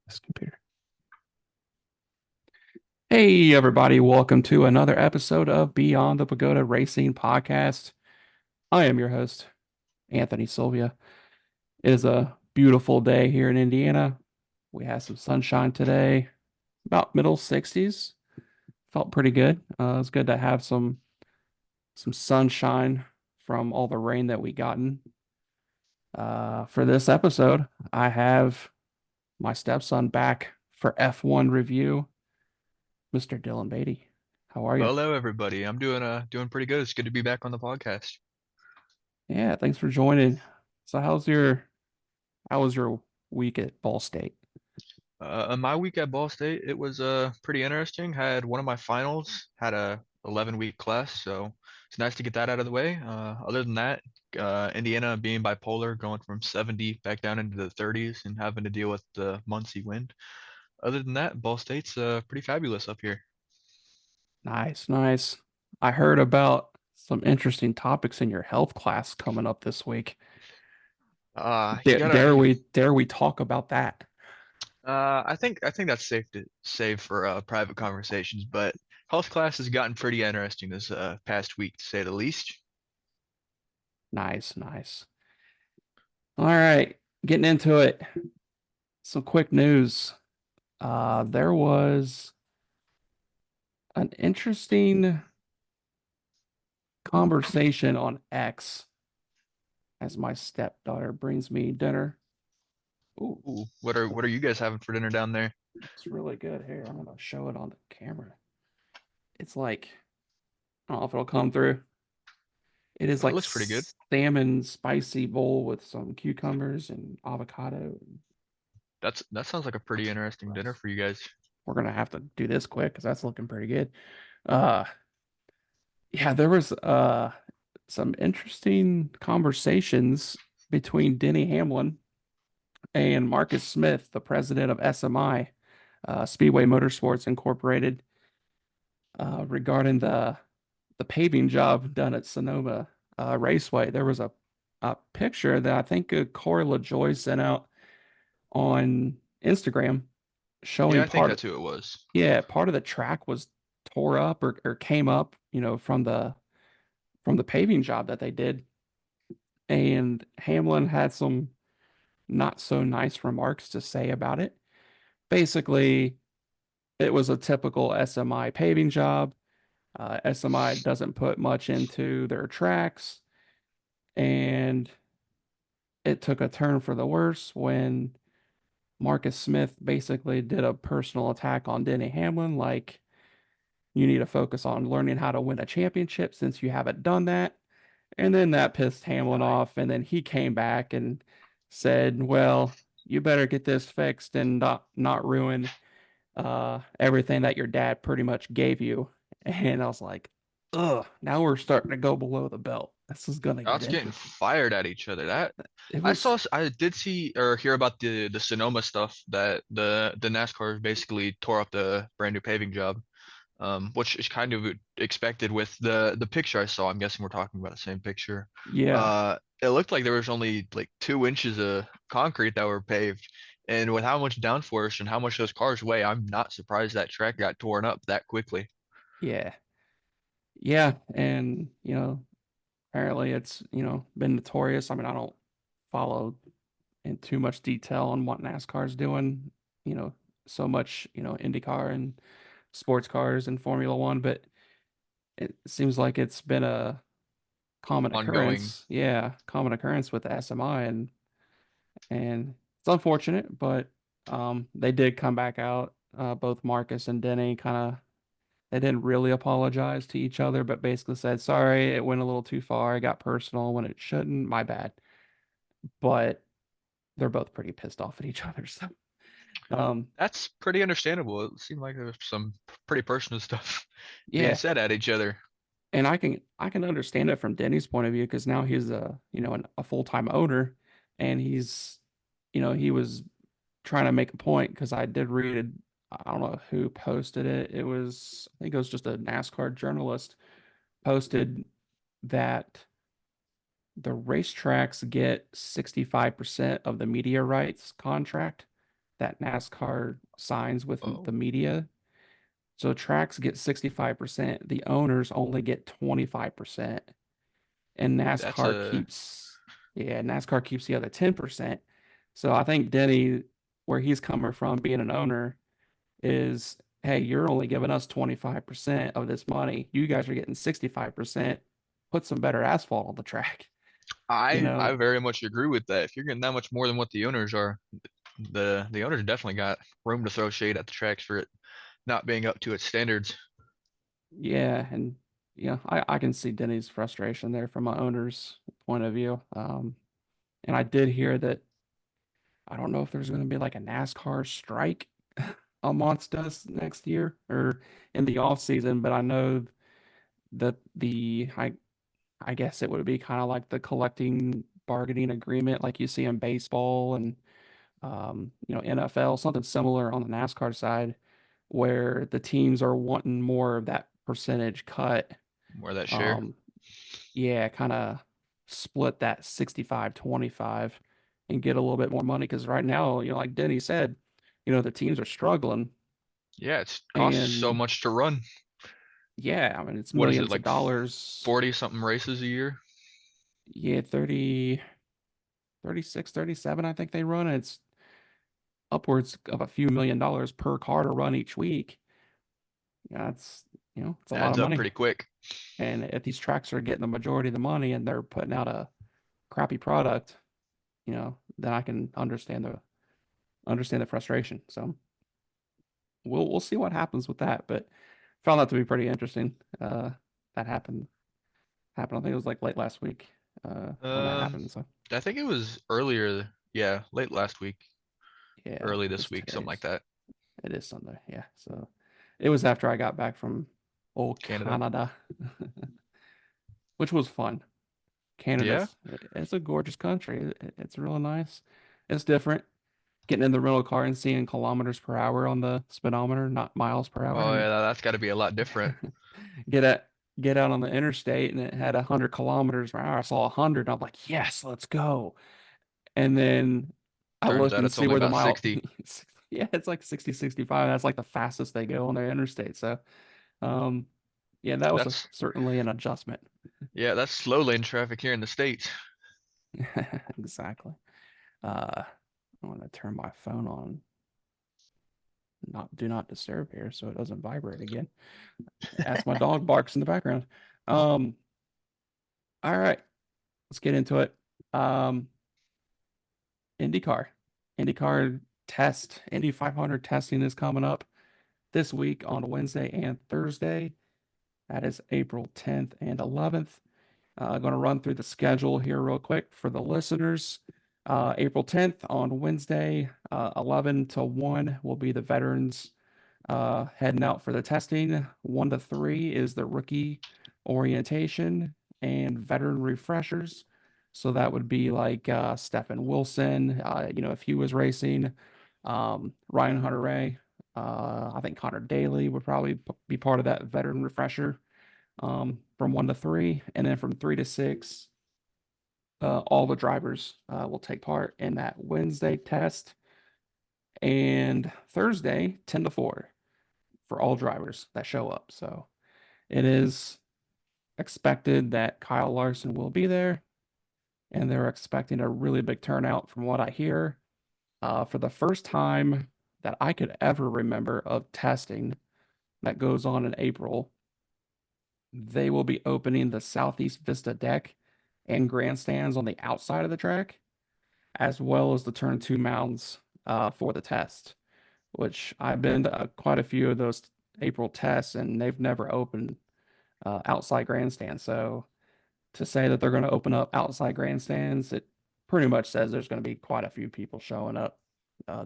This computer. Hey, everybody. Welcome to another episode of Beyond the Pagoda Racing Podcast. I am your host, Anthony Sylvia. It is a beautiful day here in Indiana. We had some sunshine today, about middle 60s. Felt pretty good. It was good to have some sunshine from all the rain that we gotten. For this episode, I have my stepson back for F1 review, Mr. Dillon Beatty. How are you? Hello, everybody. I'm doing pretty good. It's good to be back on the podcast. Yeah, thanks for joining. So how was your week at Ball State? My week at Ball State, it was pretty interesting. Had one of my finals, had a 11-week class, so it's nice to get that out of the way. Other than that, Indiana being bipolar, going from 70 back down into the 30s, and having to deal with the Muncie wind. Other than that, Ball State's pretty fabulous up here. Nice, nice. I heard about some interesting topics in your health class coming up this week. You gotta Dare we talk about that? I think that's safe to save for private conversations, but health class has gotten pretty interesting this past week, to say the least. Nice, nice. All right, getting into it. Some quick news. There was an interesting conversation on X as my stepdaughter brings me dinner. Ooh, Ooh, what are you guys having for dinner down there? it's really good. Here, I'm gonna show it on the camera. It's like, I don't know if it'll come through. It is It like looks pretty good. salmon spicy bowl with some cucumbers and avocado. That sounds like a pretty interesting dinner for you guys. We're gonna have to do this quick because that's looking pretty good. Uh, yeah, there was some interesting conversations between Denny Hamlin and Marcus Smith, the president of SMI, Speedway Motorsports Incorporated, regarding the paving job done at Sonoma Raceway. There was a picture that I think Corey LaJoy sent out on Instagram Yeah, showing I think that's who it was. part of the track was tore up or came up, from the paving job that they did. And Hamlin had some not so nice remarks to say about it. Basically, it was a typical SMI paving job. SMI doesn't put much into their tracks, and it took a turn for the worse when Marcus Smith basically did a personal attack on Denny Hamlin, like, you need to focus on learning how to win a championship since you haven't done that. And then that pissed Hamlin off. And then he came back and said, well, you better get this fixed and not ruin everything that your dad pretty much gave you. And I was like, ugh, now we're starting to go below the belt. This is gonna get That's getting interesting. fired at each other. That It I was, saw, I did see or hear about the Sonoma stuff that the NASCAR basically tore up the brand new paving job, which is kind of expected with the picture I saw. I'm guessing we're talking about the same picture. yeah, It looked like there was only like 2 inches of concrete that were paved, and with how much downforce and how much those cars weigh, I'm not surprised that track got torn up that quickly. yeah, yeah. And, apparently it's, been notorious. I mean, I don't follow in too much detail on what NASCAR is doing, you know, so much, IndyCar and sports cars and Formula One, but it seems like it's been a common Ongoing. occurrence. Yeah, common occurrence with the SMI, and it's unfortunate, but they did come back out. Both Marcus and Denny kind of they didn't really apologize to each other, but basically said, sorry, it went a little too far. It got personal when it shouldn't. My bad. But they're both pretty pissed off at each other. So, um, That's pretty understandable. It seemed like there was some pretty personal stuff being yeah, said at each other. and I can understand it from Denny's point of view because now he's a full-time owner, and he was trying to make a point because I did read it. I don't know who posted it. I think it was just a NASCAR journalist posted that the racetracks get 65% of the media rights contract, that NASCAR signs with Oh, the media. So tracks get 65%, the owners only get 25%, and that's NASCAR a keeps, yeah, NASCAR keeps the other 10%. So I think Denny, where he's coming from being an owner, is, hey, you're only giving us 25% of this money. You guys are getting 65%. Put some better asphalt on the track. You I know, very much agree with that. If you're getting that much more than what the owners are, the owners definitely got room to throw shade at the tracks for it not being up to its standards. yeah, and yeah, I can see Denny's frustration there from my owner's point of view. And I did hear that I don't know if there's going to be like a NASCAR strike amongst us next year or in the off season, but I know that I guess it would be kind of like the collecting bargaining agreement like you see in baseball and NFL, something similar on the NASCAR side, where the teams are wanting more of that percentage cut. More of that share. Um, yeah, kind of split that 65-25 and get a little bit more money. Because right now, like Denny said, the teams are struggling. Yeah, it's costs so And much to run. yeah, I mean, it's What is it millions of like dollars. 40 something races a year? Yeah, 30, 36, 37, I think they run. It's upwards of a few $1 million per car to run each week. Yeah, it's a lot Adds of up money. pretty quick. And if these tracks are getting the majority of the money and they're putting out a crappy product, then I can understand the frustration. So we'll see what happens with that. But found that to be pretty interesting. That happened. I think it was like late last week when that Um, happened. So I think it was earlier, yeah, late last week, yeah, early this because week, something like that. it is Sunday. Yeah. So it was after I got back from old Canada. Canada, which was fun. Yeah. It's a gorgeous country. It's really nice. It's different. Getting in the rental car and seeing kilometers per hour on the speedometer, not miles per hour. Oh And yeah, that's got to be a lot different. get at get out on the interstate and it had 100 kilometers per hour. I saw 100. I'm like, yes, let's go. And then I Turns look out and it's see only where the about mile. 60. Yeah, it's like 60, 65. That's like the fastest they go on their interstate. So, um, yeah, that was That's certainly an adjustment. yeah, that's slow lane traffic here in the States. Exactly. I want to turn my phone on, not do not disturb here, so it doesn't vibrate again. As my dog barks in the background. Um, all right, let's get into it. Um, IndyCar. IndyCar test, Indy 500 testing is coming up this week on Wednesday and Thursday. That is April 10th and 11th. Going to run through the schedule here real quick for the listeners. April 10th on Wednesday, 11 to 1 will be the veterans heading out for the testing. 1 to 3 is the rookie orientation and veteran refreshers. So that would be like Stephen Wilson, if he was racing, Ryan Hunter-Ray. I think Connor Daly would probably be part of that veteran refresher from 1 to 3. And then from 3 to 6, all the drivers will take part in that Wednesday test. And Thursday, 10 to 4 for all drivers that show up. So it is expected that Kyle Larson will be there, and they're expecting a really big turnout from what I hear. For the first time that I could ever remember of testing that goes on in April, they will be opening the Southeast Vista deck and grandstands on the outside of the track, as well as the turn two mounds for the test, which I've been to quite a few of those April tests, and they've never opened outside grandstands. So to say that they're going to open up outside grandstands, it pretty much says there's going to be quite a few people showing up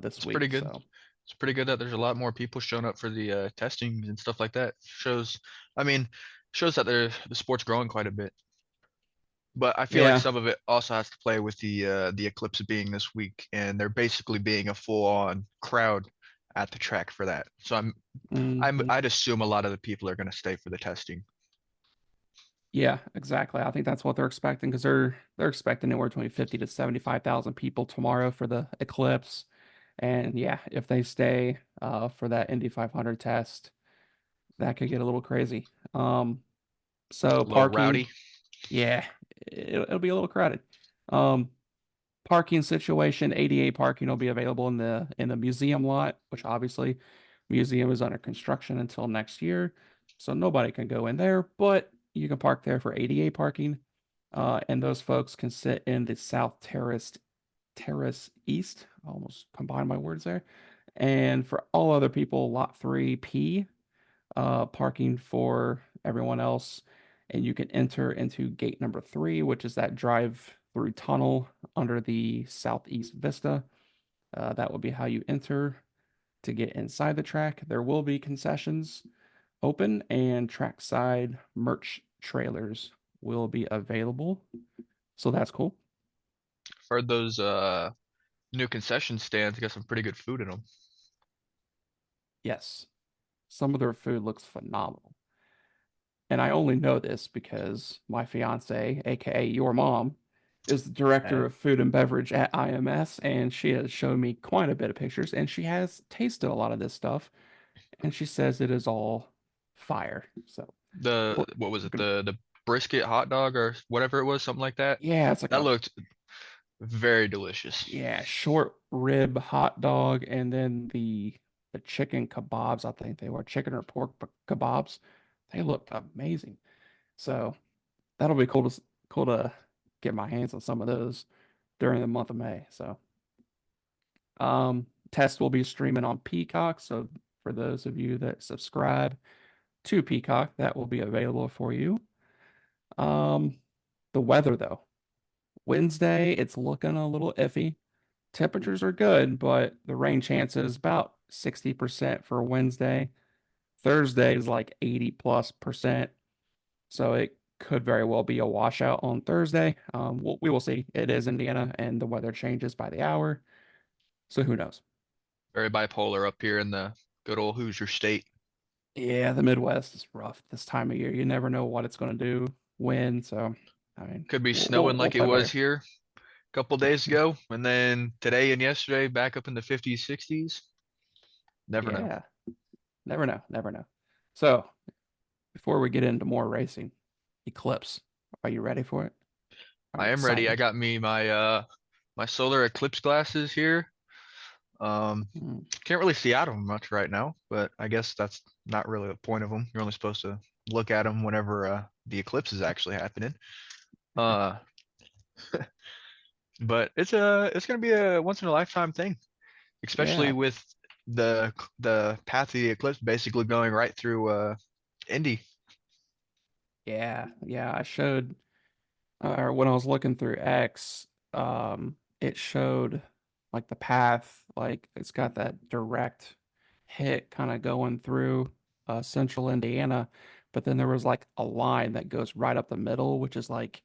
this It's pretty week. good. So It's pretty good that there's a lot more people showing up for the testing and stuff like that. I mean, shows that the sport's growing quite a bit. But I feel like yeah, some of it also has to play with the eclipse being this week, and there basically being a full-on crowd at the track for that. So mhm. I'd assume a lot of the people are going to stay for the testing. Yeah, exactly. I think that's what they're expecting because they're expecting anywhere between 50 to 75,000 people tomorrow for the eclipse. And yeah, if they stay for that Indy 500 test, that could get a little crazy. So A little parking, rowdy. yeah, it'll be a little crowded. Um, Parking situation, ADA parking will be available in the museum lot, which obviously museum is under construction until next year, so nobody can go in there, but you can park there for ADA parking. And those folks can sit in the South Terrace East. I almost combined my words there. And for all other people, Lot 3P, parking for everyone else. And you can enter into gate number 3, which is that drive-through tunnel under the southeast vista. That will be how you enter to get inside the track. There will be concessions open, and trackside merch trailers will be available. So that's cool. Heard those new concession stands got some pretty good food in them. Yes, some of their food looks phenomenal. And I only know this because my fiance, aka your mom, is the director Hey. of food and beverage at IMS, and she has shown me quite a bit of pictures, and she has tasted a lot of this stuff, and she says it is all fire. So The we're, what was we're it? gonna, The brisket hot dog or whatever it was, something like that. yeah, it's like That a looked very delicious. yeah short rib hot dog, and then the chicken kebabs. I think they were chicken or pork kebabs. They looked amazing. So that'll be cool to get my hands on some of those during the month of May. So, test will be streaming on Peacock. So, for those of you that subscribe to Peacock, that will be available for you. Um, the weather, though, Wednesday, it's looking a little iffy. Temperatures are good, but the rain chances about 60% for Wednesday. Thursday is like 80 plus percent. So it could very well be a washout on Thursday. We will see. It is Indiana, and the weather changes by the hour. So who knows? Very bipolar up here in the good old Hoosier state. Yeah, the Midwest is rough this time of year. You never know what it's going to do, when. So, I mean, Could be we'll, snowing we'll, we'll like it play by was ear. here a couple days ago, and then today and yesterday back up in the 50s, 60s. Never know. Yeah, never know. Never know. So, before we get into more racing, Eclipse, are you ready for it? Are I you am ready. I excited? got me my solar eclipse glasses here. Hmm. Can't really see out of them much right now, but I guess that's not really the point of them. You're only supposed to look at them whenever the eclipse is actually happening. Uh, but it's gonna be a once in a lifetime thing, especially Yeah, with the path of the eclipse basically going right through Indy. yeah. I showed, or when I was looking through X, it showed like the path, like it's got that direct hit kind of going through central Indiana, but then there was like a line that goes right up the middle, which is like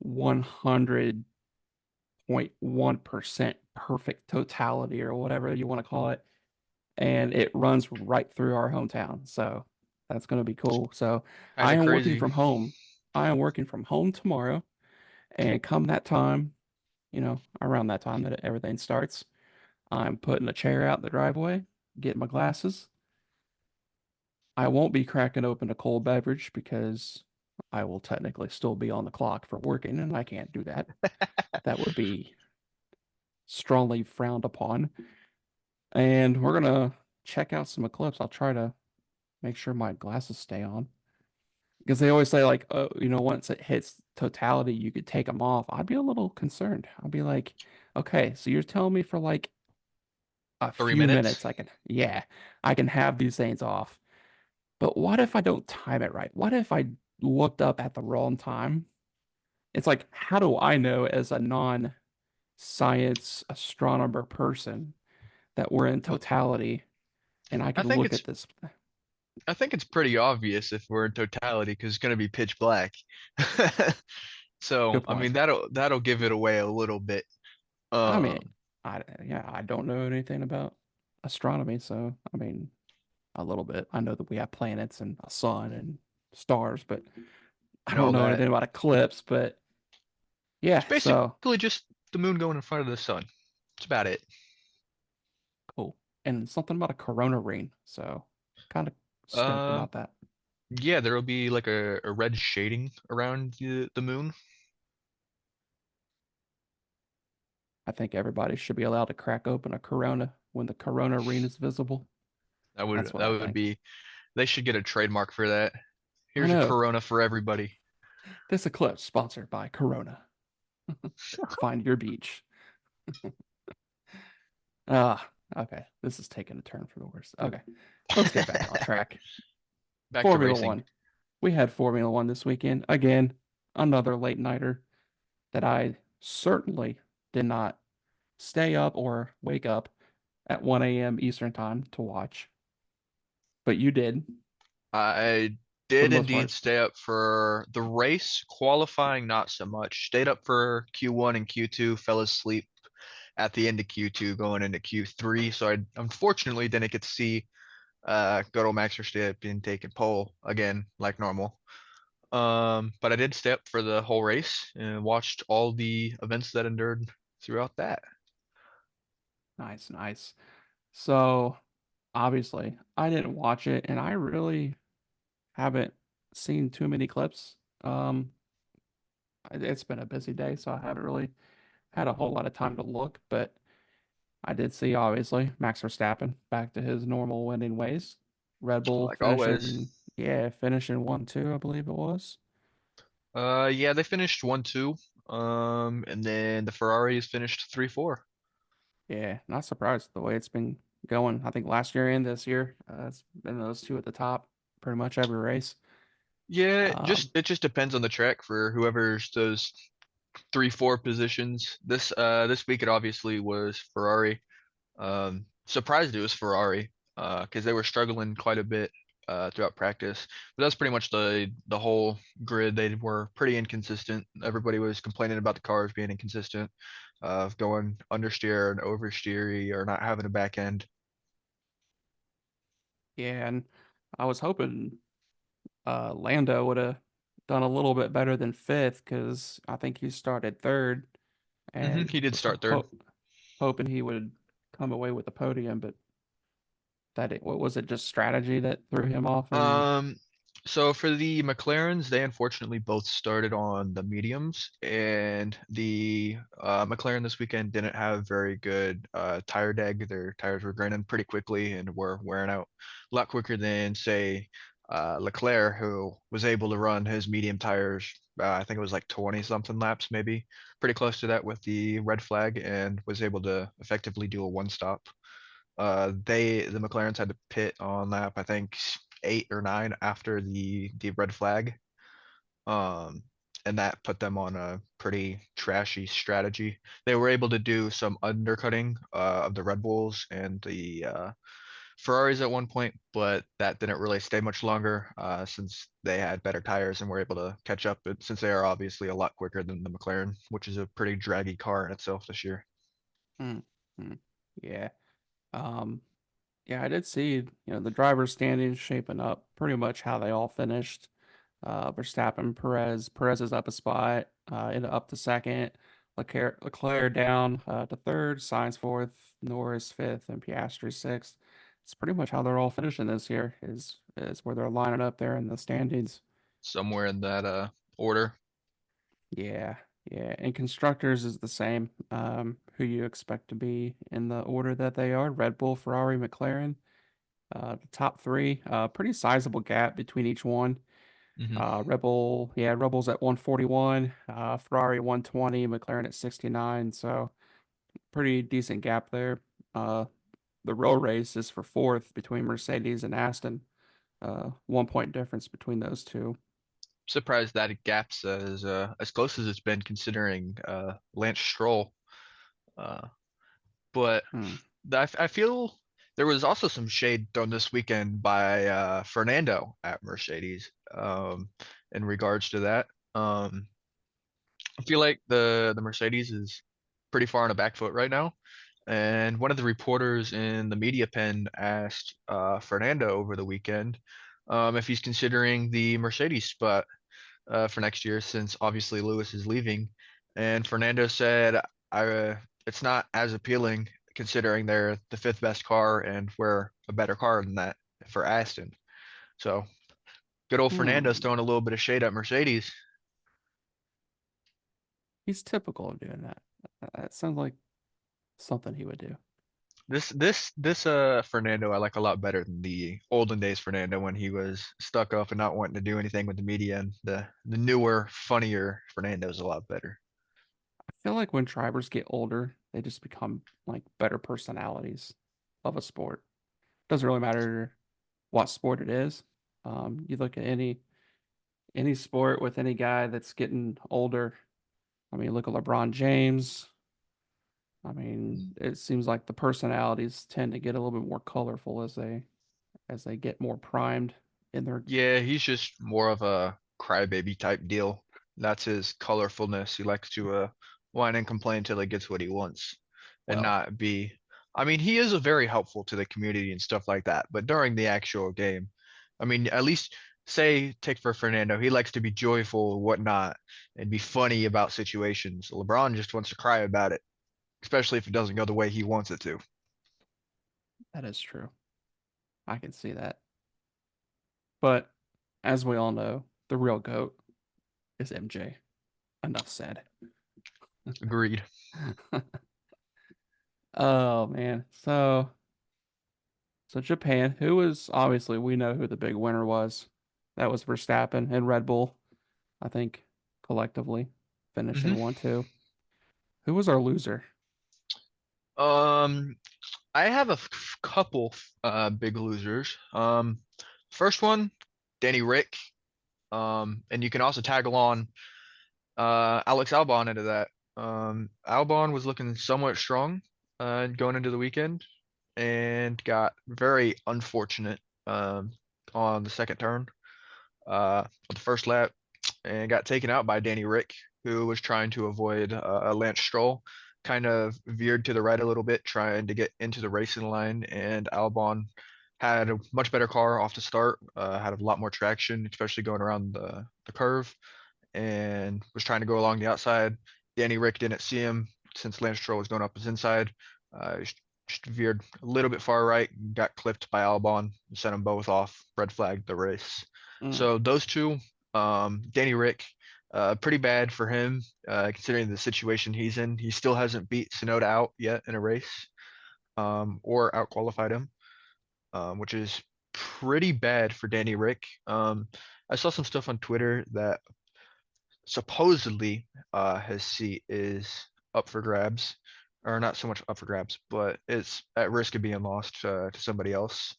100.1% perfect totality or whatever you want to call it. And it runs right through our hometown. So that's going to be cool. So Kind I of am working crazy. from home. I am working from home tomorrow. And come that time, around that time that everything starts, I'm putting a chair out in the driveway, getting my glasses. I won't be cracking open a cold beverage because I will technically still be on the clock for working, and I can't do that. That would be strongly frowned upon. And we're gonna check out some eclipse. I'll try to make sure my glasses stay on because they always say like, oh, once it hits totality, you could take them off. I'd be a little concerned. I'd be like, okay, so you're telling me for like a Three few minutes. minutes, yeah, I can have these things off. But what if I don't time it right? What if I looked up at the wrong time? It's like, how do I know as a non-science astronomer person that we're in Well, totality and I I could think look it's at this? I think it's pretty obvious if we're in totality because it's gonna be pitch black. So Good I point. mean that'll give it away a little bit. I mean, Um, I don't know anything about astronomy, so I mean, a little bit. I know that we have planets and a sun and stars, but I and don't all know that. anything about eclipse. But It's yeah, so basically just the moon going in front of the sun. That's about it. and something about a Corona ring. So kind of stoked Uh, about that. yeah, there will be like a red shading around the moon. I think everybody should be allowed to crack open a Corona when the Corona ring is visible. That's what That I would think. be they should get a trademark for that. I Here's a know. Corona for everybody. This eclipse sponsored by Corona. Find your beach. Ah, okay. This is taking a turn for the worse. Okay. Let's get back on track. Back to Formula racing. One. We had Formula One this weekend. Again, another late nighter that I certainly did not stay up or wake up at 1 a.m. Eastern time to watch. But you did I for the did most indeed part. stay up for the race, qualifying not so much. Stayed up for Q1 and Q2, fell asleep at the end of Q2 going into Q3. So I unfortunately didn't get to see good old Max Verstappen taking pole again like normal. But I did stay up for the whole race and watched all the events that endured throughout that. Nice, nice. So obviously, I didn't watch it, and I really haven't seen too many clips. It's been a busy day, so I haven't really had a whole lot of time to look, but I did see obviously Max Verstappen back to his normal winning ways. Red Bull Like always. finishing, yeah, finishing 1-2, I believe it was. Yeah, they finished 1-2. And then the Ferraris finished 3-4. Yeah, not surprised the way it's been going. I think last year and this year, it's been those two at the top pretty much every race. Yeah, Um, it just depends on the track for whoever's those 3-4 positions. This week it obviously was Ferrari. Surprised it was Ferrari because they were struggling quite a bit throughout practice. But that's pretty much the whole grid. They were pretty inconsistent. Everybody was complaining about the cars being inconsistent, going understeer and oversteery or not having a back end. yeah, and I was hoping Lando would have done a little bit better than fifth because I think he started third and He did was start third. hoping he would come away with the podium, but what was it, just strategy that threw him off? And Um, so for the McLarens, they unfortunately both started on the mediums, and the McLaren this weekend didn't have very good tire deg. Their tires were graining pretty quickly and were wearing out a lot quicker than, say, Leclerc, who was able to run his medium tires. I think it was like 20 something laps, maybe pretty close to that with the red flag, and was able to effectively do a one stop. The McLarens had to pit on lap, I think 8 or 9 after the red flag. Um, and that put them on a pretty trashy strategy. They were able to do some undercutting of the Red Bulls and the Ferraris at one point, but that didn't really stay much longer since they had better tires and were able to catch up. But since they are obviously a lot quicker than the McLaren, which is a pretty draggy car in itself this year. mm, mm, yeah, um, yeah, I did see, the drivers standings shaping up pretty much how they all finished. Verstappen, Perez is up a spot, up to second. Leclerc down to third, Sainz fourth, Norris fifth, and Piastri sixth. It's pretty much how they're all finishing this year. Is where they're lining up there in the standings. Somewhere in that order. Yeah, yeah. And constructors is the same. Who you expect to be in the order that they are: Red Bull, Ferrari, McLaren. The top three, pretty sizable gap between each one. Hmm. Red Bull's at 141, Ferrari 120, McLaren at 69. So pretty decent gap there. Uh, the real race is for fourth between Mercedes and Aston. 1 point difference between those two. Surprised that gap's as close as it's been considering Lance Stroll. Uh, but Hmm. I feel there was also some shade thrown this weekend by Fernando at Mercedes in regards to that. Um, I feel like the Mercedes is pretty far on a back foot right now. And one of the reporters in the media pen asked Fernando over the weekend if he's considering the Mercedes spot for next year, since obviously Lewis is leaving. And Fernando said, "I it's not as appealing considering they're the fifth best car and we're a better car than that for Aston. So good old Fernando's Hmm. throwing a little bit of shade at Mercedes. He's typical of doing that. That sounds like something he would do. This Fernando I like a lot better than the olden days Fernando when he was stuck up and not wanting to do anything with the media, and the newer, funnier Fernando's a lot better. I feel like when drivers get older, they just become like better personalities of a sport. Doesn't really matter what sport it is. You look at any sport with any guy that's getting older. I mean, look at LeBron James. I mean, it seems like the personalities tend to get a little bit more colorful as they get more primed in their Yeah, he's just more of a crybaby type deal. That's his colorfulness. He likes to whine and complain until he gets what he wants and well, not be. I mean, he is a very helpful to the community and stuff like that, but during the actual game, I mean, at least say take for Fernando, he likes to be joyful and whatnot and be funny about situations. LeBron just wants to cry about it, especially if it doesn't go the way he wants it to. that is true. I can see that. But as we all know, the real GOAT is MJ. Enough said. Agreed. Oh man. So Japan, who was obviously we know who the big winner was. That was Verstappen and Red Bull, I think collectively finishing hmm 1-2. Who was our loser? Um, I have a couple big losers. First one, Danny Rick. And you can also tag along Alex Albon into that. Albon was looking somewhat strong going into the weekend and got very unfortunate on the second turn on the first lap and got taken out by Danny Rick, who was trying to avoid Lance Stroll. Kind of veered to the right a little bit, trying to get into the racing line, and Albon had a much better car off the start, had a lot more traction, especially going around the curve, and was trying to go along the outside. Danny Rick didn't see him since Lance Stroll was going up his inside. Just veered a little bit far right, got clipped by Albon, sent them both off, red flagged the race. Mm, So those two, Danny Rick, pretty bad for him considering the situation he's in. He still hasn't beat Sonoda out yet in a race or out qualified him, which is pretty bad for Danny Rick. I saw some stuff on Twitter that supposedly his seat is up for grabs, or not so much up for grabs, but it's at risk of being lost to somebody else.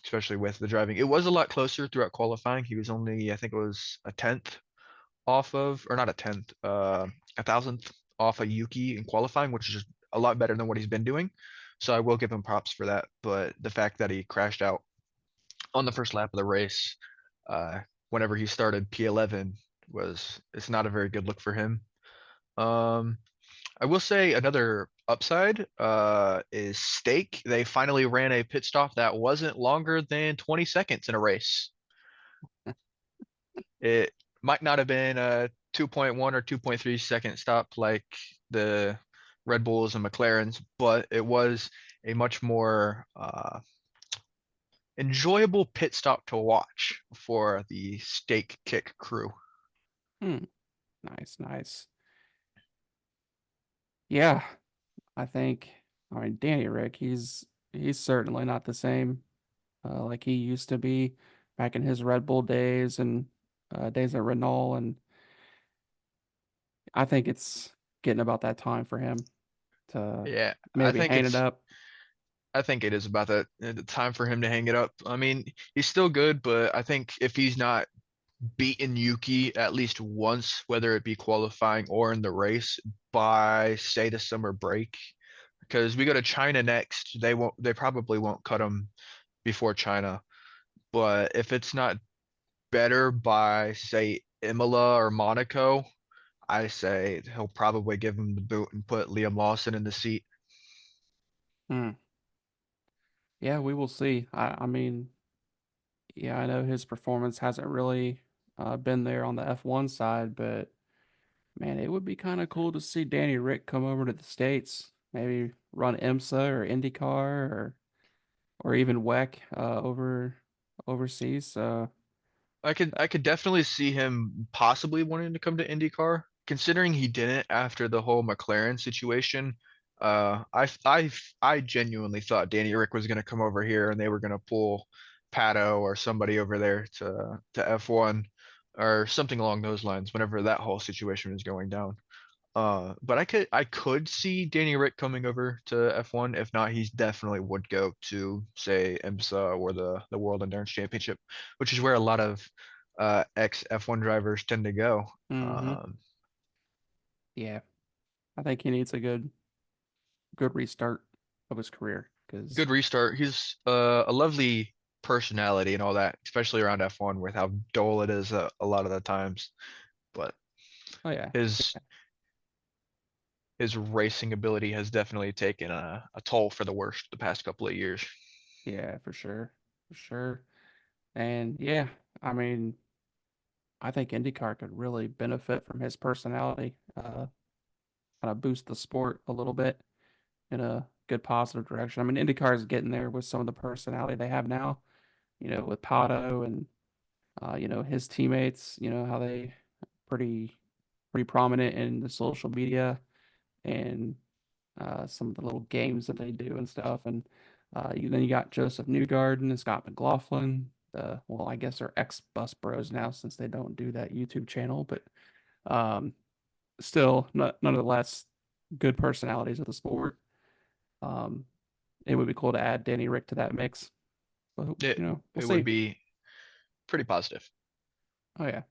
Especially with the driving, it was a lot closer throughout qualifying. He was only, I think it was a tenth off of, or not a tenth, a thousandth off of Yuki in qualifying, which is a lot better than what he's been doing. So I will give him props for that. But the fact that he crashed out on the first lap of the race, uh, whenever he started P11, was it's not a very good look for him. Um, I will say another upside is Stake. They finally ran a pit stop that wasn't longer than 20 seconds in a race. It might not have been a 2.1 or 2.3 second stop like the Red Bulls and McLarens, but it was a much more enjoyable pit stop to watch for the Stake Kick crew. hmm. Nice, nice. Yeah, I mean Danny Rick, he's certainly not the same like he used to be back in his Red Bull days and days at Renault, and I think it's getting about that time for him to Yeah, maybe hang it up. I think it is about that the time for him to hang it up. I mean, he's still good, but I think if he's not beaten Yuki at least once, whether it be qualifying or in the race, by say the summer break, because we go to China next, they probably won't cut him before China. But if it's not better by say Imola or Monaco, I say he'll probably give him the boot and put Liam Lawson in the seat. Hmm. Yeah, we will see. I mean, yeah, I know his performance hasn't really been there on the F1 side, but man, it would be kind of cool to see Danny Rick come over to the States, maybe run IMSA or IndyCar or even WEC overseas. So I could definitely see him possibly wanting to come to IndyCar, considering he didn't after the whole McLaren situation. I genuinely thought Danny Rick was going to come over here and they were going to pull Pato or somebody over there to F1 or something along those lines whenever that whole situation was going down. But I could see Danny Rick coming over to F1. If not, he definitely would go to say IMSA or the World Endurance Championship, which is where a lot of ex F1 drivers tend to go. hmm Um, yeah, I think he needs a good restart of his career because Good restart. He's a lovely personality and all that, especially around F1 with how dull it is a lot of the times. But oh yeah, his his racing ability has definitely taken a toll for the worst the past couple of years. yeah, for sure. And yeah, I mean, I think IndyCar could really benefit from his personality, kind of boost the sport a little bit in a good positive direction. I mean, IndyCar is getting there with some of the personality they have now, with Pato and his teammates, how they pretty pretty prominent in the social media and some of the little games that they do and stuff. And then you got Joseph Newgarden and Scott McLaughlin. Well, I guess they're ex-Bus Bros now since they don't do that YouTube channel, but um, still, nonetheless, good personalities of the sport. Um, it would be cool to add Danny Rick to that mix, but It we'll it would see. be pretty positive. Oh yeah,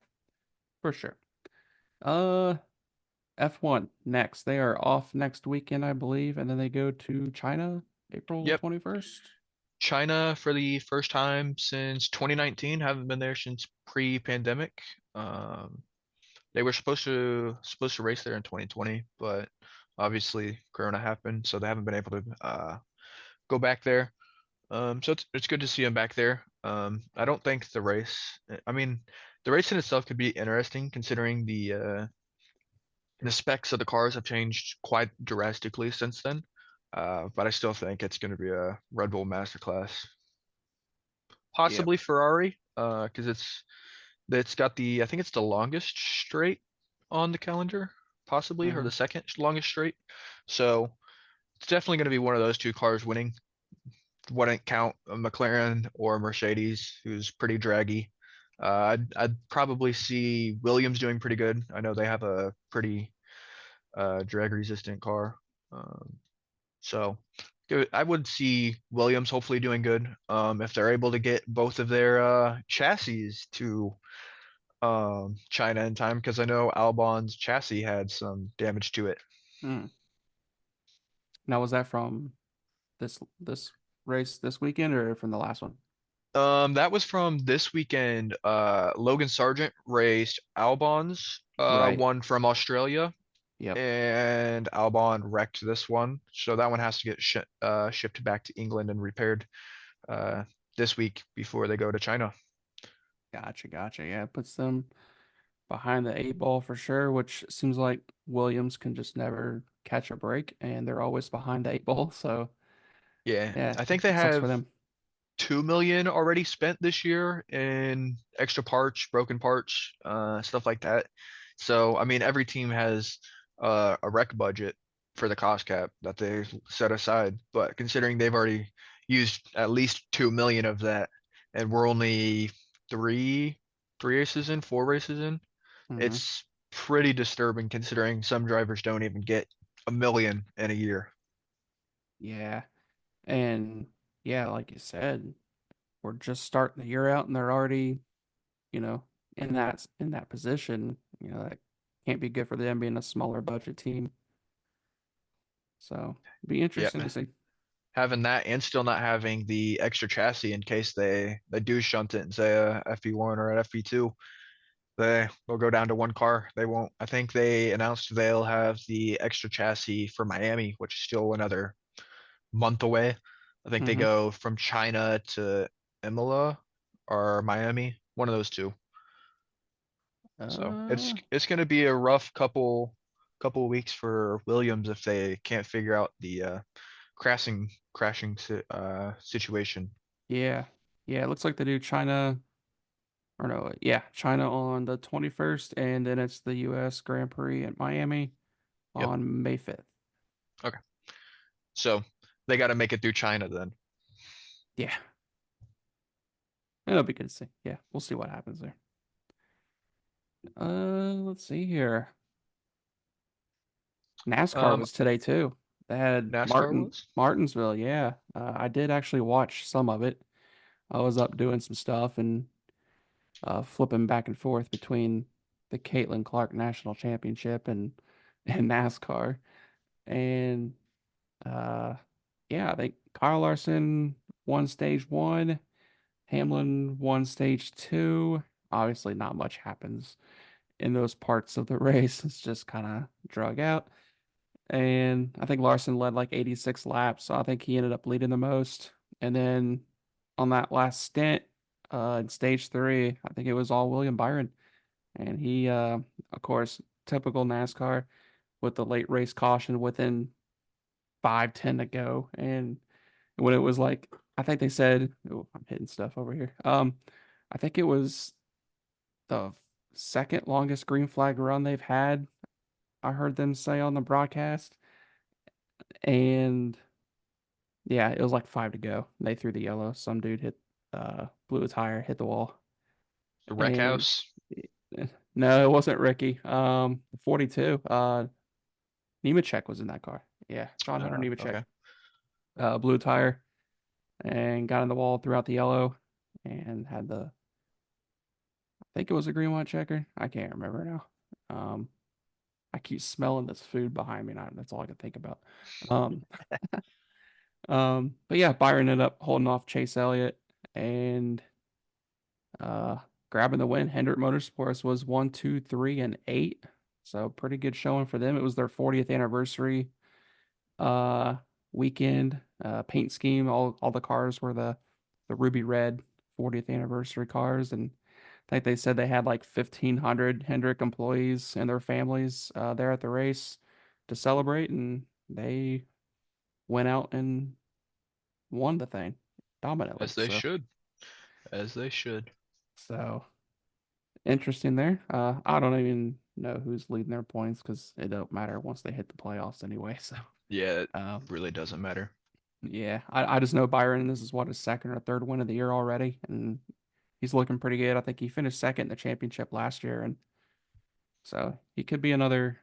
for sure. Uh, F1 next. They are off next weekend, I believe, and then they go to China April Yep. 21st. China for the first time since 2019. Haven't been there since pre-pandemic. Um, they were supposed to race there in 2020, but obviously Corona happened, so they haven't been able to go back there. So it's good to see them back there. I don't think the race. I mean, the race in itself could be interesting considering the specs of the cars have changed quite drastically since then. But I still think it's going to be a Red Bull masterclass. Yep. Possibly Ferrari, because it's got the I think it's the longest straight on the calendar, possibly, or hmm the second longest straight. So it's definitely going to be one of those two cars winning. Wouldn't count a McLaren or Mercedes, who's pretty draggy. I'd probably see Williams doing pretty good. I know they have a pretty drag resistant car. Um, So I would see Williams hopefully doing good. If they're able to get both of their chassis to China in time, because I know Albon's chassis had some damage to it. Mm. Now, was that from this race this weekend or from the last one? That was from this weekend. Logan Sargent raced Albon's Right. one from Australia, Yep. and Albon wrecked this one. So that one has to get shipped back to England and repaired uh, this week before they go to China. Gotcha. Gotcha. Yeah, it puts them behind the eight ball for sure, which seems like Williams can just never catch a break and they're always behind the eight ball. So, Yeah, yeah, I think they it sucks for have them. 2 million already spent this year in extra parts, broken parts, stuff like that. So, I mean, every team has a rec budget for the cost cap that they set aside. But considering they've already used at least 2 million of that, and we're only three, three races in, four races in, hmm it's pretty disturbing considering some drivers don't even get a million in a year. Yeah. And yeah, like you said, we're just starting the year out and they're already, you know, in that position. That can't be good for them being a smaller budget team. So it'd be Yep. interesting to see. Having that and still not having the extra chassis in case they do shunt it and say a FP1 or an FP2, they'll go down to one car. They won't. I think they announced they'll have the extra chassis for Miami, which is still another month away. I think they hmm go from China to Imola or Miami, one of those two. So it's Uh, it's going to be a rough couple of weeks for Williams if they can't figure out situation. Yeah. Yeah, it looks like they do China or no, yeah, China on the 21st, and then it's the US Grand Prix at Miami Yep. on May 5th. Okay. So they got to make it through China then. Yeah. It'll be good to see. Yeah, we'll see what happens there. Let's see here. NASCAR Um, was today too. They had NASCAR was? Martinsville, yeah. I did actually watch some of it. I was up doing some stuff and flipping back and forth between the Caitlin Clark National Championship and NASCAR. And uh, yeah, I think Kyle Larson won stage one, Hamlin won stage two. Obviously, not much happens in those parts of the race. It's just kind of drug out. And I think Larson led like 86 laps, so I think he ended up leading the most. And then on that last stint, in stage three, I think it was all William Byron. And he, of course, typical NASCAR with the late race caution within 5:10 to go. And when it was like, I think they said, oh, I'm hitting stuff over here. I think it was the second longest green flag run they've had. I heard them say on the broadcast. And yeah, it was like five to go. They threw the yellow. Some dude blew a tire, hit the wall. The wreck And house? no, it wasn't Ricky. 42. Nemechek was in that car. Yeah, John Hunter Nemechek. Okay. Blew a tire and got in the wall throughout the yellow and had I think it was a green white checker. I can't remember now. Um, I keep smelling this food behind me, and that's all I can think about. Um, but yeah, Byron ended up holding off Chase Elliott and uh, grabbing the win. Hendrick Motorsports was one, two, three, and eight. So pretty good showing for them. It was their 40th anniversary uh weekend. Paint scheme. All the cars were the ruby red 40th anniversary cars, and I think they said they had like 1,500 Hendrick employees and their families there at the race to celebrate, and they went out and won the thing dominantly. As they should. As they should. So interesting there. I don't even know who's leading their points because it don't matter once they hit the playoffs anyway. So, Yeah, it um, really doesn't matter. yeah, I just know Byron. This is what his second or third win of the year already, and he's looking pretty good. I think he finished second in the championship last year, and so he could be another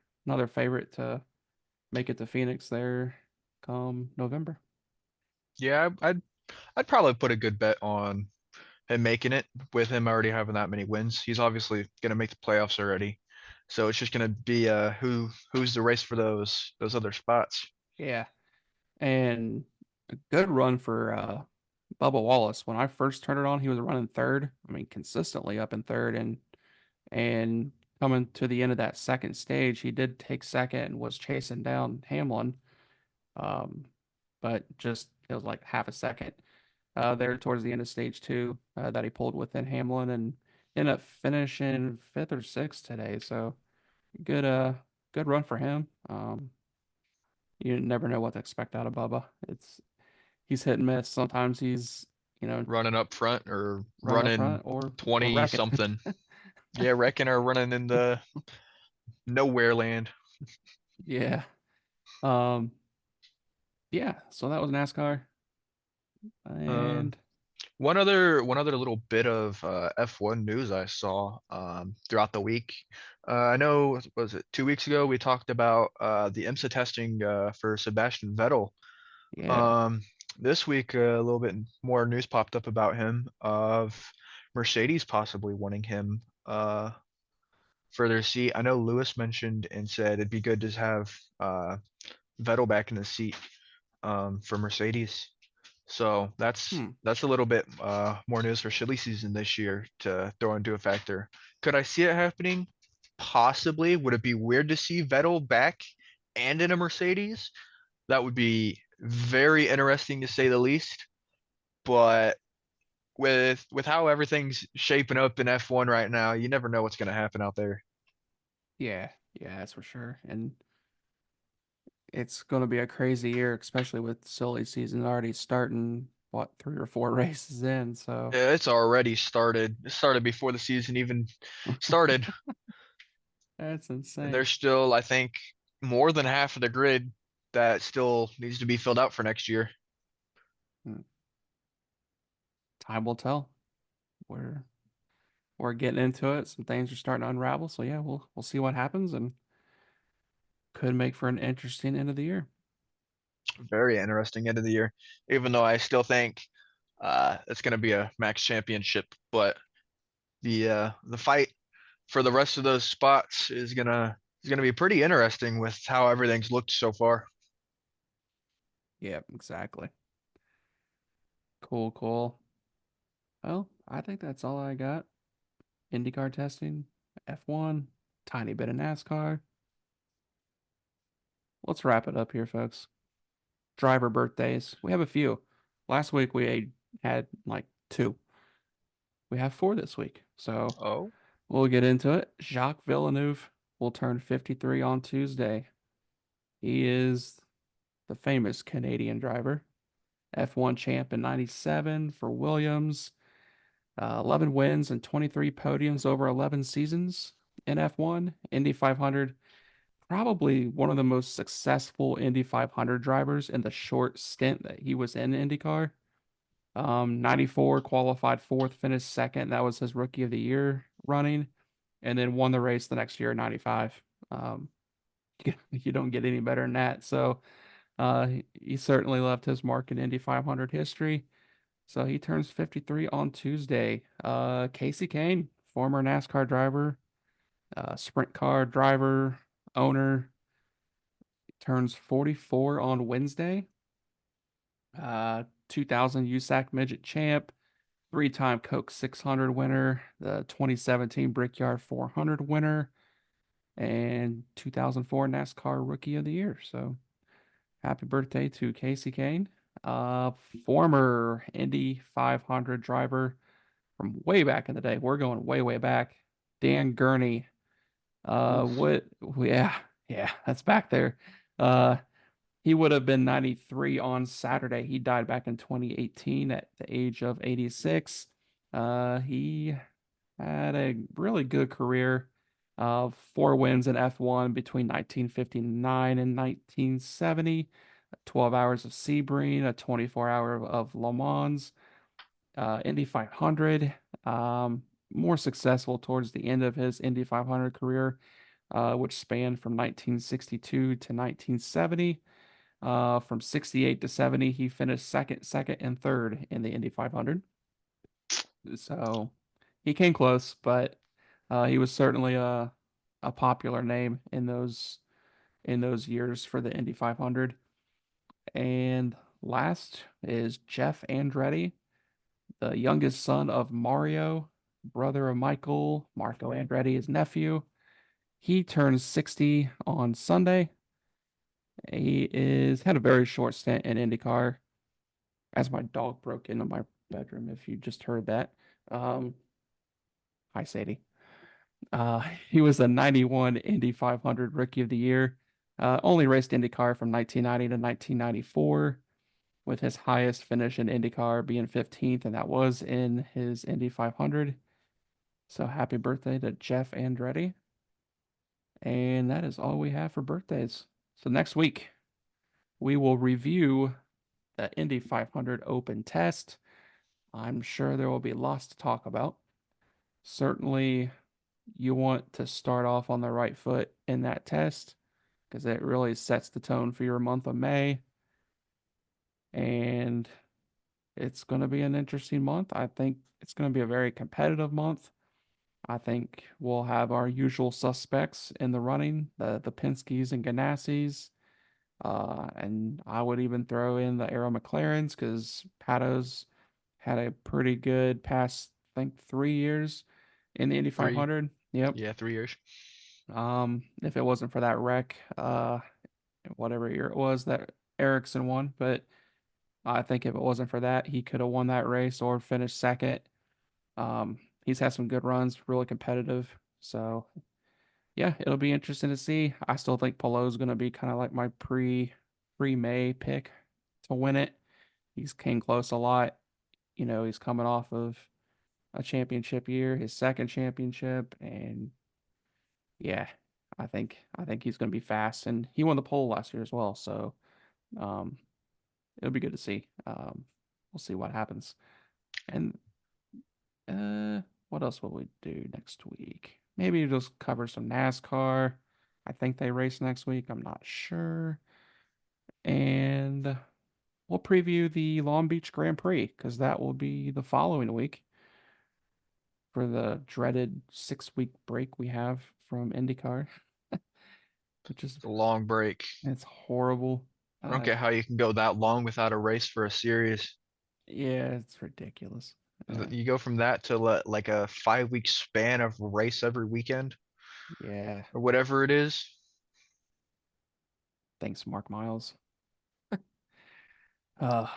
favorite to make it to Phoenix there come November. Yeah, I'd probably put a good bet on him making it with him already having that many wins. He's obviously gonna make the playoffs already. So it's just gonna be who's the race for those other spots. Yeah, and a good run for Bubba Wallace. When I first turned it on, he was running third. I mean, consistently up in third, and coming to the end of that second stage, he did take second and was chasing down Hamlin. Um, but just it was like half a second there towards the end of stage two that he pulled within Hamlin and ended up finishing fifth or sixth today. So good good run for him. You never know what to expect out of Bubba. He's hit and miss. Sometimes he's, Running up front or running up running front or 20 wrecking. something. Yeah, wrecking or running in the nowhere land. Yeah. Um, yeah, so that was NASCAR. Um, And one other little bit of F1 news I saw throughout the week. I know, was it 2 weeks ago we talked about the IMSA testing for Sebastian Vettel. yeah. Um, this week a little bit more news popped up about him of Mercedes possibly wanting him for their seat. I know Lewis mentioned and said it'd be good to have Vettel back in the seat for Mercedes. So Hmm. that's a little bit more news for silly season this year to throw into a factor. Could I see it happening? Possibly. Would it be weird to see Vettel back and in a Mercedes? That would be very interesting to say the least. But with how everything's shaping up in F1 right now, you never know what's going to happen out there. Yeah. Yeah, that's for sure. And it's going to be a crazy year, especially with silly season already starting, what, 3 or 4 races in. So Yeah, it's already started. It started before the season even started, that's and insane. there's still, I think, more than half of the grid that still needs to be filled out for next year. Hmm. Time will tell. We're we're getting into it. Some things are starting to unravel. So yeah, we'll see what happens and could make for an interesting end of the year. Very interesting end of the year, even though I still think it's going to be a max championship, but the fight for the rest of those spots is gonna be pretty interesting with how everything's looked so far. Yeah, exactly. Cool, cool. Well, I think that's all I got. IndyCar testing, F1, tiny bit of NASCAR. Let's wrap it up here, folks. Driver birthdays. We have a few. Last week we had like two. We have four this week. So Oh, we'll get into it. Jacques Villeneuve will turn 53 on Tuesday. He is the famous Canadian driver, F1 champ in 97 for Williams, 11 wins and 23 podiums over 11 seasons in F1. Indy 500, probably one of the most successful Indy 500 drivers in the short stint that he was in IndyCar. 94 qualified fourth, finished second. That was his rookie of the year running, and then won the race the next year, 95. Um, you don't get any better than that. So he certainly left his mark in Indy 500 history. So he turns 53 on Tuesday. Casey Kane, former NASCAR driver, sprint car driver, owner, turns 44 on Wednesday. 2000 USAC midget champ, three-time Coke 600 winner, the 2017 Brickyard 400 winner, and 2004 NASCAR Rookie of the Year. So happy birthday to Casey Kane, uh, former Indy 500 driver from way back in the day. We're going way, way back. Dan Gurney. oof. What? Yeah, yeah, that's back there. Uh, he would have been 93 on Saturday. He died back in 2018 at the age of 86. He had a really good career. 4 wins in F1 between 1959 and 1970. 12 hours of Sebring, a 24-hour of Le Mans, Indy 500. More successful towards the end of his Indy 500 career, which spanned from 1962 to 1970. From 68 to 70, he finished second, and third in the Indy 500. So he came close, but he was certainly a popular name in those years for the Indy 500. And last is Jeff Andretti, the youngest son of Mario, brother of Michael, Marco Andretti, his nephew. He turns 60 on Sunday. He is had a very short stint in IndyCar, as my dog broke into my bedroom, if you just heard that. Um, Hi, Sadie. Uh, he was a 91 Indy 500 Rookie of the Year. Only raced IndyCar from 1990 to 1994, with his highest finish in IndyCar being 15th, and that was in his Indy 500. So happy birthday to Jeff Andretti. And that is all we have for birthdays. So next week, we will review the Indy 500 Open Test. I'm sure there will be lots to talk about. Certainly, you want to start off on the right foot in that test because it really sets the tone for your month of May. And it's going to be an interesting month. I think it's going to be a very competitive month. I think we'll have our usual suspects in the running, the Penske's and Ganassi's. And I would even throw in the Arrow McLarens because Pato's had a pretty good past, I think, 3 years in the Indy Three, 500. Yep. yeah, 3 years. If it wasn't for that wreck, whatever year it was that Ericsson won, but I think if it wasn't for that, he could have won that race or finished second. He's had some good runs, really competitive. So Yeah, it'll be interesting to see. I still think Polo's going to be kind of like my pre-May pick to win it. He's came close a lot. He's coming off of a championship year, his second championship, and yeah, I think he's going to be fast, and he won the pole last year as well. So um, it'll be good to see. We'll see what happens. And uh, what else will we do next week? Maybe just cover some NASCAR. I think they race next week. I'm not sure. And we'll preview the Long Beach Grand Prix because that will be the following week for the dreaded 6 week break we have from IndyCar, which is It's a long break. it's horrible. I don't Uh, get how you can go that long without a race for a series. yeah, it's ridiculous. You go from that to like a 5 week span of race every weekend Yeah, or whatever it is. thanks, Mark Miles. Uh,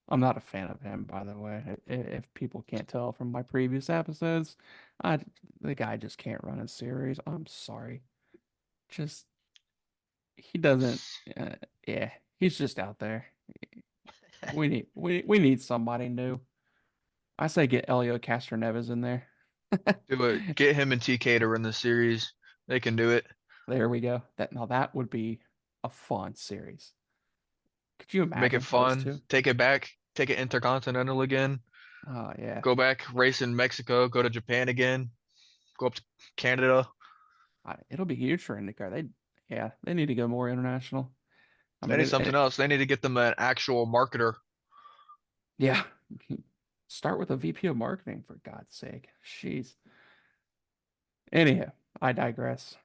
I'm not a fan of him, by the way. If people can't tell from my previous episodes, I the guy just can't run a series. I'm sorry. Just he doesn't. Uh, yeah, he's just out there. We need somebody new. I say get Elio Castroneves in there. Do it. Get him and TK to run the series. They can do it. There we go. That would be a fun series. Could you Make it imagine those fun. two? Take it back. Take it intercontinental again. Oh yeah. Go back, race in Mexico. Go to Japan again. Go up to Canada. It'll be huge for IndyCar. They need to go more international. I They mean, need something else. They need to get them an actual marketer. yeah. Start with a VP of marketing for God's sake. Jeez. Anyhow, I digress.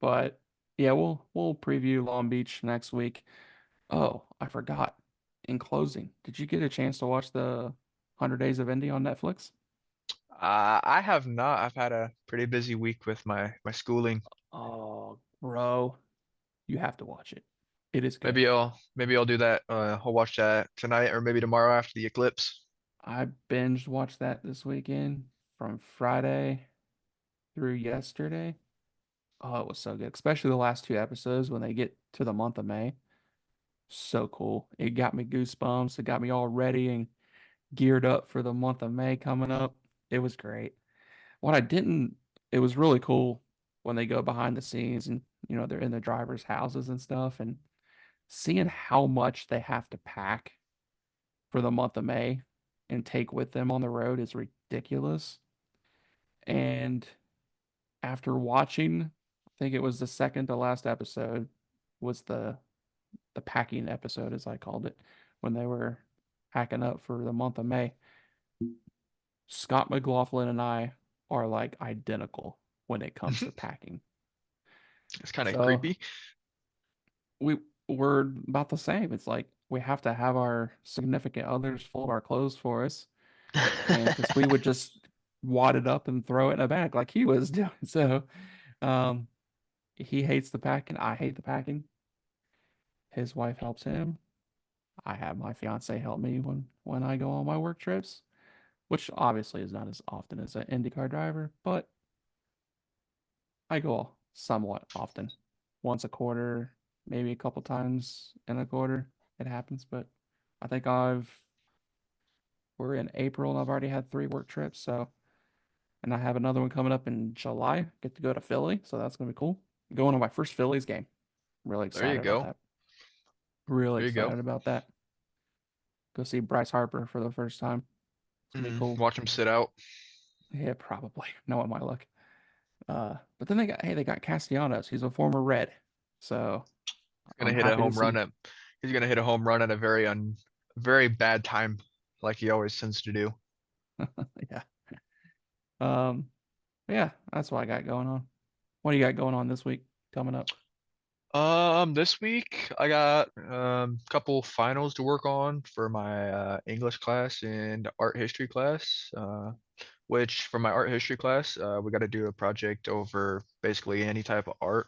But yeah, we'll preview Long Beach next week. Oh, I forgot. In closing, did you get a chance to watch the 100 Days of Indy on Netflix? I have not. I've had a pretty busy week with my schooling. Oh, bro, you have to watch it. It is good. Maybe I'll do that. I'll watch that tonight or maybe tomorrow after the eclipse. I binge watched that this weekend from Friday through yesterday. Oh, it was so good, especially the last two episodes when they get to the month of May. So cool. It got me goosebumps. It got me all ready and geared up for the month of May coming up. It was great. What I didn't, it was really cool when they go behind the scenes and, they're in the drivers' houses and stuff and seeing how much they have to pack for the month of May and take with them on the road is ridiculous. And after watching, I think it was the second to last episode, was the packing episode, as I called it, when they were packing up for the month of May. Scott McLaughlin and I are like identical when it comes to packing. It's kind of So creepy. we we're about the same. It's like we have to have our significant others fold our clothes for us, and because we would just wad it up and throw it in a bag like he was doing. So um, he hates the packing. I hate the packing. His wife helps him. I have my fiance help me when I go on my work trips, which obviously is not as often as an IndyCar driver, but I go somewhat often, once a quarter, maybe a couple times in a quarter. It happens, but I think we're in April and I've already had 3 work trips. So, and I have another one coming up in July. Get to go to Philly, so that's gonna be cool. Going to my first Phillies game. Really There you excited about go. that. Really There you go. excited about that. Go see Bryce Harper for the first time. It's gonna be cool. Watch him sit out. Yeah, probably. Knowing my luck. But then they got Castellanos. He's a former Red, so He's gonna I'm hit a happy to home run see. at. He's gonna hit a home run at a very bad time, like he always tends to do. Yeah. Um, yeah, that's what I got going on. What do you got going on this week coming up? This week I got a couple finals to work on for my English class and art history class. Which for my art history class, we got to do a project over basically any type of art.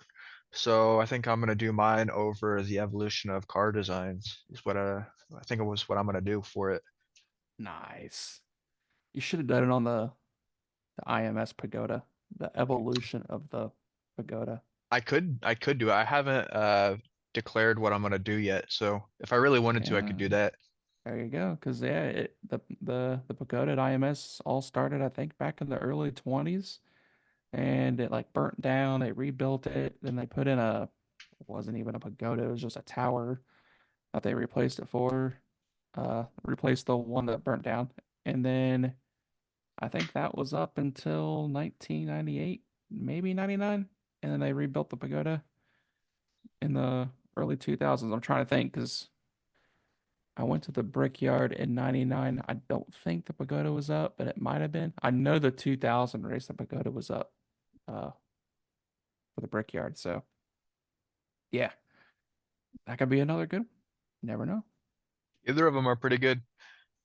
So I think I'm gonna do mine over the evolution of car designs. Is what I think it was what I'm gonna do for it. Nice. You should have done it on the IMS Pagoda. the evolution of the pagoda. I could do it. I haven't declared what I'm gonna do yet. So if I really wanted to, I could Yeah, do that. there you go. Because yeah, the pagoda at IMS all started, I think, back in the early 20s, and it like burnt down. They rebuilt it, then they put in it wasn't even a pagoda, it was just a tower that they replaced it for. Replaced the one that burnt down, and then I think that was up until 1998, maybe 99, and then they rebuilt the pagoda in the early 2000s. I'm trying to think because I went to the Brickyard in 99. I don't think the pagoda was up, but it might have been. I know the 2000 race, the pagoda was up uh, for the Brickyard. So, yeah, that could be another good one. Never know. Either of them are pretty good.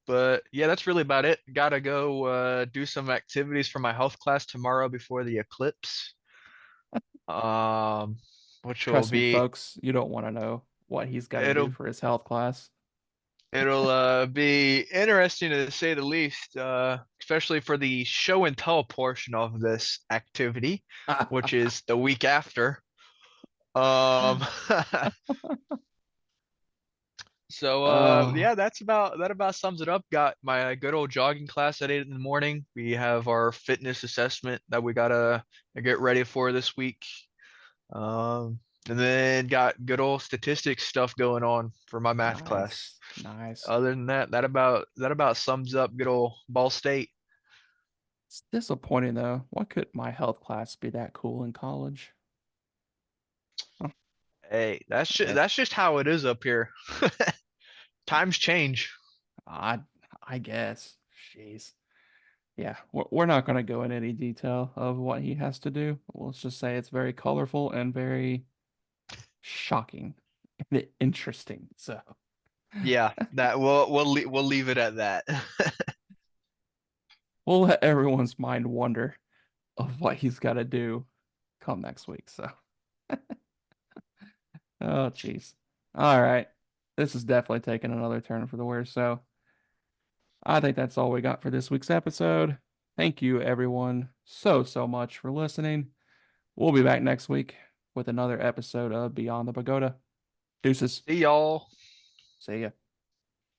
But yeah, that's really about it. Gotta go do some activities for my health class tomorrow before the eclipse. Um, which will Trust me, be folks, you don't want to know what he's got to do it'll for his health class. it'll be interesting to say the least, especially for the show and tell portion of this activity, which is the week after. Um, so Oh, yeah, that about sums it up. Got my good old jogging class at 8 in the morning. We have our fitness assessment that we gotta get ready for this week. And then got good old statistics stuff going on for my math class. nice, nice. Other than that, that about sums up good old Ball State. It's disappointing though. Why could my health class be that cool in college? Huh, Hey, that's if just how it is up here. Times change. I, I guess. Jeez. Yeah, we're not going to go in any detail of what he has to do. Let's just say it's very colorful and very shocking and interesting. So Yeah, that we'll leave it at that. we'll let everyone's mind wonder of what he's got to do come next week. So, oh, jeez. All right. This is definitely taking another turn for the worse. So I think that's all we got for this week's episode. Thank you, everyone, so much for listening. We'll be back next week with another episode of Beyond the Pagoda. Deuces. See y'all. See ya.